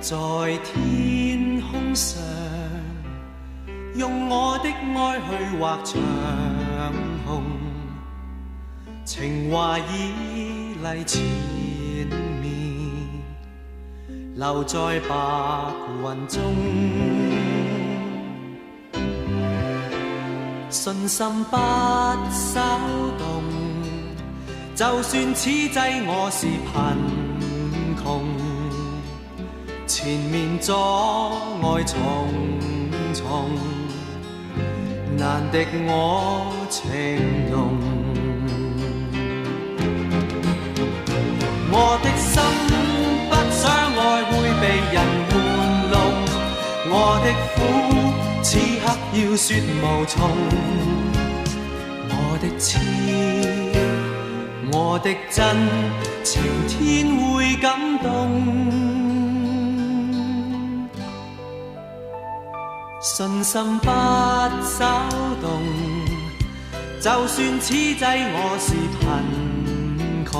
在天空上，用我的愛去畫長虹，情話已嚟纏綿，留在白雲中。信心不稍動，就算此際我是貧窮，前面阻礙重重，難敵我情濃。我的心不想愛會被人玩弄，我的苦此刻要說無從，我的痴，我的真，晴天會感動。信心不稍動，就算此際我是貧窮，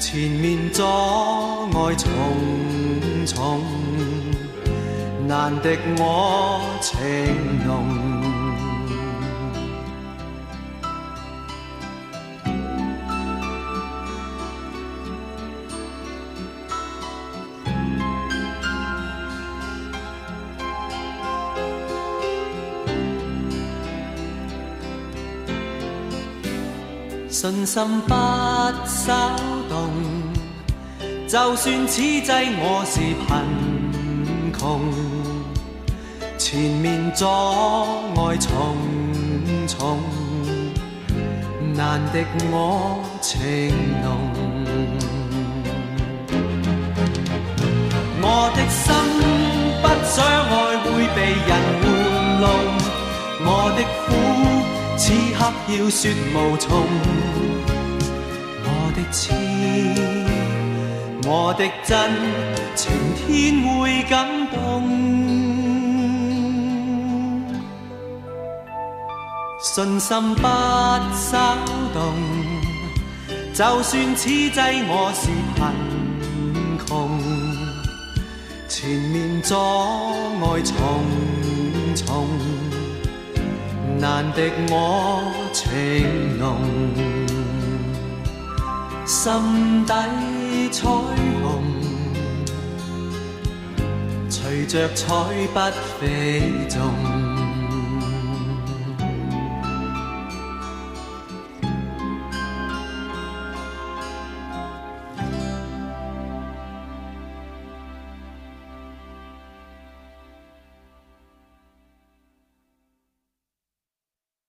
前面阻礙重重，難敵我情濃。信心不稍動，就算此際我是貧窮，前面阻礙重重，難敵我情濃。我的心不想愛會被人玩弄，我的苦此刻要說無從，我的痴，我的真，晴天會感動。信心不稍動，就算此際我是貧窮，前面阻礙重重，難敵我情濃。心底彩虹隨着彩筆飛縱。